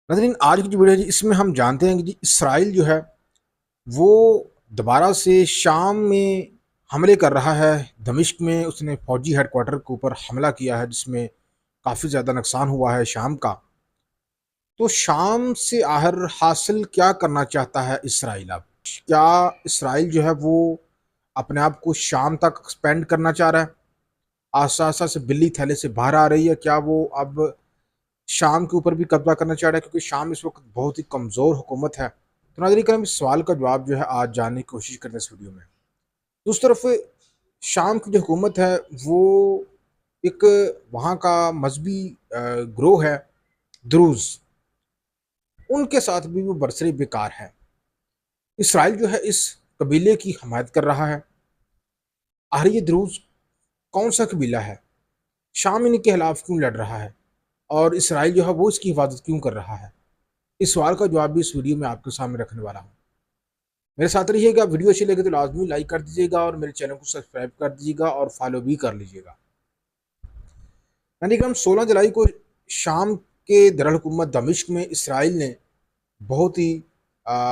ناظرین، آج کی جو ویڈیو ہے اس میں ہم جانتے ہیں کہ اسرائیل جو ہے وہ دوبارہ سے شام میں حملے کر رہا ہے۔ دمشق میں اس نے فوجی ہیڈ کوارٹر کے اوپر حملہ کیا ہے جس میں کافی زیادہ نقصان ہوا ہے شام کا۔ تو شام سے آخر حاصل کیا کرنا چاہتا ہے اسرائیل؟ اب کیا اسرائیل جو ہے وہ اپنے آپ کو شام تک ایکسپینڈ کرنا چاہ رہا ہے؟ آسا سے بلی تھیلے سے باہر آ رہی ہے؟ کیا وہ اب شام کے اوپر بھی قبضہ کرنا چاہ رہا ہے؟ کیونکہ شام اس وقت بہت ہی کمزور حکومت ہے۔ تو ناظرین کرام، اس سوال کا جواب جو ہے آج جاننے کی کوشش کرتے ہیں اس ویڈیو میں۔ دوسری طرف شام کی جو حکومت ہے وہ ایک وہاں کا مذہبی گروہ ہے دروز، ان کے ساتھ بھی وہ برسر بیکار ہے۔ اسرائیل جو ہے اس قبیلے کی حمایت کر رہا ہے۔ آخر یہ دروز کون سا قبیلہ ہے؟ شام ان کے خلاف کیوں لڑ رہا ہے؟ اور اسرائیل جو ہے وہ اس کی حفاظت کیوں کر رہا ہے؟ اس سوال کا جواب بھی اس ویڈیو میں آپ کے سامنے رکھنے والا ہوں۔ میرے ساتھ رہیے گا، ویڈیو اچھی لگے تو لازمی لائک کر دیجیے گا اور میرے چینل کو سبسکرائب کر دیجیے گا اور فالو بھی کر لیجیے گا۔ یعنی کہ ہم 16 جولائی کو شام کے دارالحکومت دمشق میں اسرائیل نے بہت ہی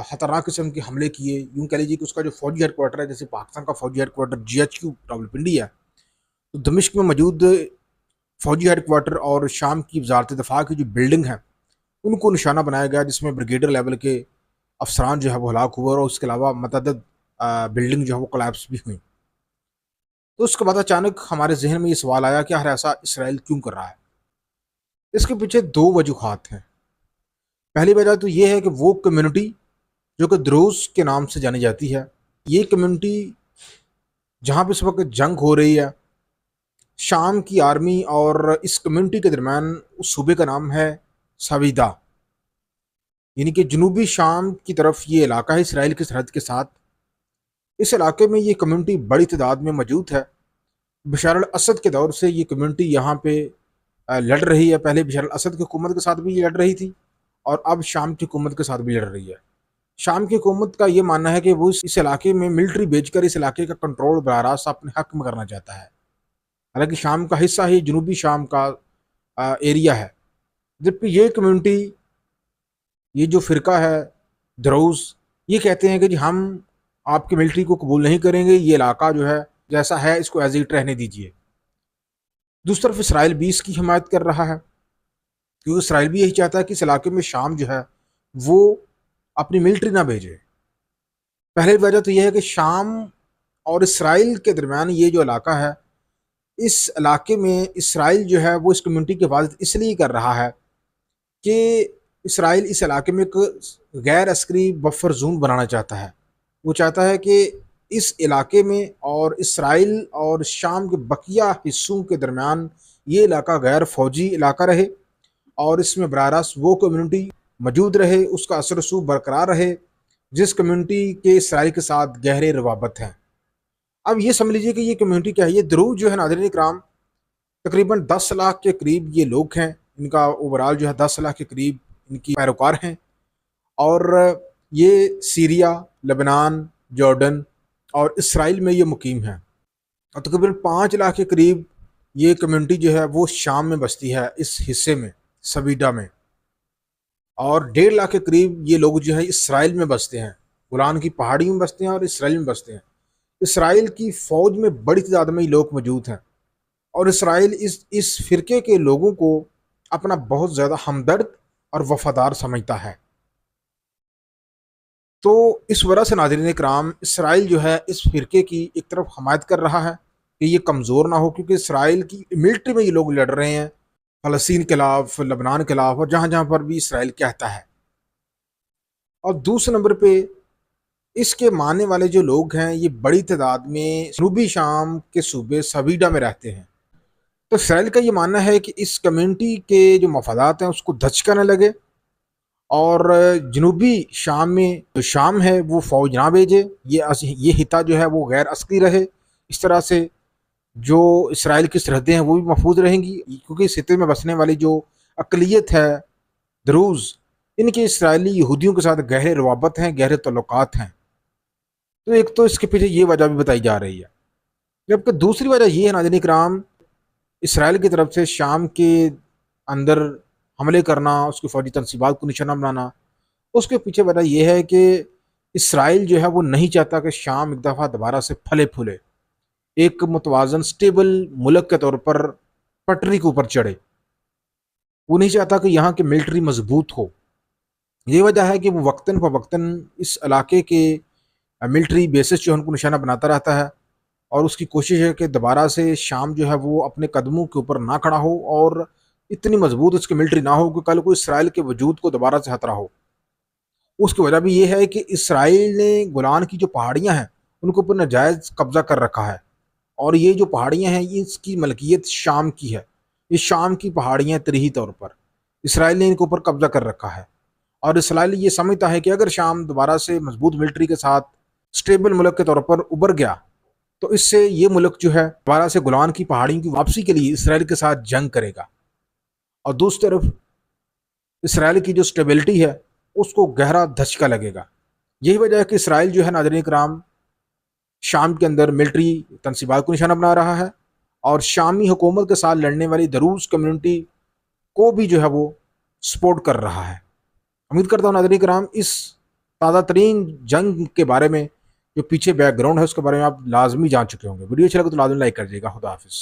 خطرناک قسم کے حملے کیے۔ یوں کہہ لیجیے کہ اس کا جو فوجی ہیڈ کوارٹر ہے، جیسے پاکستان کا فوجی ہیڈ کوارٹر GHQ راولپنڈی ہے، تو دمشق میں موجود فوجی ہیڈ کوارٹر اور شام کی وزارت دفاع کی جو بلڈنگ ہے ان کو نشانہ بنایا گیا، جس میں بریگیڈر لیول کے افسران جو ہے وہ ہلاک ہوئے اور اس کے علاوہ متعدد بلڈنگ جو ہے وہ کولیپس بھی ہوئی۔ تو اس کے بعد اچانک ہمارے ذہن میں یہ سوال آیا کہ ہر ایسا اسرائیل کیوں کر رہا ہے؟ اس کے پیچھے دو وجوہات ہیں۔ پہلی وجہ تو یہ ہے کہ وہ کمیونٹی جو کہ دروز کے نام سے جانی جاتی ہے، یہ کمیونٹی جہاں پہ اس وقت جنگ ہو رہی ہے، شام کی آرمی اور اس کمیونٹی کے درمیان، اس صوبے کا نام ہے سویدا، یعنی کہ جنوبی شام کی طرف یہ علاقہ ہے اسرائیل کی سرحد کے ساتھ۔ اس علاقے میں یہ کمیونٹی بڑی تعداد میں موجود ہے۔ بشار الاسد کے دور سے یہ کمیونٹی یہاں پہ لڑ رہی ہے۔ پہلے بشار الاسد کی حکومت کے ساتھ بھی یہ لڑ رہی تھی اور اب شام کی حکومت کے ساتھ بھی لڑ رہی ہے۔ شام کی حکومت کا یہ ماننا ہے کہ وہ اس علاقے میں ملٹری بھیج کر اس علاقے کا کنٹرول براہ راست اپنے حق میں کرنا چاہتا ہے، حالانکہ شام کا حصہ ہی جنوبی شام کا ایریا ہے۔ جبکہ یہ کمیونٹی، یہ جو فرقہ ہے دروز، یہ کہتے ہیں کہ جی ہم آپ کی ملٹری کو قبول نہیں کریں گے، یہ علاقہ جو ہے جیسا ہے اس کو ایز اٹ رہنے دیجیے۔ دوسری طرف اسرائیل بھی اس کی حمایت کر رہا ہے، کیونکہ اسرائیل بھی یہی چاہتا ہے کہ اس علاقے میں شام جو ہے وہ اپنی ملٹری نہ بھیجے۔ پہلی وجہ تو یہ ہے کہ شام اور اسرائیل کے درمیان یہ جو علاقہ ہے، اس علاقے میں اسرائیل جو ہے وہ اس کمیونٹی کی حفاظت اس لیے کر رہا ہے کہ اسرائیل اس علاقے میں ایک غیر عسکری بفر زون بنانا چاہتا ہے۔ وہ چاہتا ہے کہ اس علاقے میں اور اسرائیل اور شام کے بقیہ حصوں کے درمیان یہ علاقہ غیر فوجی علاقہ رہے اور اس میں براہ راست وہ کمیونٹی موجود رہے، اس کا اثر و رسوخ برقرار رہے جس کمیونٹی کے اسرائیل کے ساتھ گہرے روابط ہیں۔ اب یہ سمجھ لیجیے کہ یہ کمیونٹی کیا ہے۔ یہ دروز جو ہے ناظرین کرام، تقریباً 10 لاکھ کے قریب یہ لوگ ہیں، ان کا اوورال جو ہے 10 لاکھ کے قریب ان کی پیروکار ہیں، اور یہ سیریا، لبنان، جارڈن اور اسرائیل میں یہ مقیم ہیں، اور تقریباً 5 لاکھ کے قریب یہ کمیونٹی جو ہے وہ شام میں بستی ہے، اس حصے میں سویڈا میں، اور 1.5 لاکھ کے قریب یہ لوگ جو ہے اسرائیل میں بستے ہیں، گولان کی پہاڑی میں بستے ہیں اور اسرائیل میں بستے ہیں۔ اسرائیل کی فوج میں بڑی تعداد میں یہ لوگ موجود ہیں، اور اسرائیل اس فرقے کے لوگوں کو اپنا بہت زیادہ ہمدرد اور وفادار سمجھتا ہے۔ تو اس وجہ سے ناظرین کرام، اسرائیل جو ہے اس فرقے کی ایک طرف حمایت کر رہا ہے کہ یہ کمزور نہ ہو، کیونکہ اسرائیل کی ملٹری میں یہ لوگ لڑ رہے ہیں فلسطین کے خلاف، لبنان کے خلاف، اور جہاں جہاں پر بھی اسرائیل کہتا ہے۔ اور دوسرے نمبر پہ اس کے ماننے والے جو لوگ ہیں یہ بڑی تعداد میں جنوبی شام کے صوبے سویڈا میں رہتے ہیں۔ تو اسرائیل کا یہ ماننا ہے کہ اس کمیونٹی کے جو مفادات ہیں اس کو دھچکا نہ لگے، اور جنوبی شام میں جو شام ہے وہ فوج نہ بھیجے، یہ خطہ جو ہے وہ غیر عسکری رہے۔ اس طرح سے جو اسرائیل کی سرحدیں ہیں وہ بھی محفوظ رہیں گی، کیونکہ اس خطے میں بسنے والی جو اقلیت ہے دروز، ان کے اسرائیلی یہودیوں کے ساتھ گہرے روابط ہیں، گہرے تعلقات ہیں۔ تو ایک تو اس کے پیچھے یہ وجہ بھی بتائی جا رہی ہے، جبکہ دوسری وجہ یہ ہے ناظرین کرام، اسرائیل کی طرف سے شام کے اندر حملے کرنا، اس کی فوجی تنصیبات کو نشانہ بنانا، اس کے پیچھے وجہ یہ ہے کہ اسرائیل جو ہے وہ نہیں چاہتا کہ شام ایک دفعہ دوبارہ سے پھلے پھولے، ایک متوازن سٹیبل ملک کے طور پر پٹری کے اوپر چڑھے۔ وہ نہیں چاہتا کہ یہاں کی ملٹری مضبوط ہو۔ یہ وجہ ہے کہ وہ وقتاً فوقتاً اس علاقے کے ملٹری بیسز جو ہے ان کو نشانہ بناتا رہتا ہے، اور اس کی کوشش ہے کہ دوبارہ سے شام جو ہے وہ اپنے قدموں کے اوپر نہ کھڑا ہو، اور اتنی مضبوط اس کی ملٹری نہ ہو کہ کل کو اسرائیل کے وجود کو دوبارہ سے خطرہ ہو۔ اس کی وجہ بھی یہ ہے کہ اسرائیل نے گولان کی جو پہاڑیاں ہیں ان کے اوپر ناجائز قبضہ کر رکھا ہے، اور یہ جو پہاڑیاں ہیں یہ اس کی ملکیت شام کی ہے۔ یہ شام کی پہاڑیاں تریحی طور پر اسرائیل نے ان کے اوپر قبضہ کر رکھا ہے، اور اسرائیل یہ سمجھتا ہے کہ اگر شام دوبارہ سے مضبوط ملٹری کے ساتھ سٹیبل ملک کے طور پر ابھر گیا تو اس سے یہ ملک جو ہے دوبارہ سے گولان کی پہاڑیوں کی واپسی کے لیے اسرائیل کے ساتھ جنگ کرے گا، اور دوسری طرف اسرائیل کی جو سٹیبلٹی ہے اس کو گہرا دھچکا لگے گا۔ یہی وجہ ہے کہ اسرائیل جو ہے ناظرین کرام شام کے اندر ملٹری تنصیبات کو نشانہ بنا رہا ہے، اور شامی حکومت کے ساتھ لڑنے والی دروز کمیونٹی کو بھی جو ہے وہ سپورٹ کر رہا ہے۔ امید کرتا ہوں ناظرین کرام اس تازہ ترین جنگ کے بارے میں جو پیچھے بیک گراؤنڈ ہے اس کے بارے میں آپ لازمی جان چکے ہوں گے۔ ویڈیو اچھا لگے تو لازمی لائک کر دیجیے گا۔ خدا حافظ۔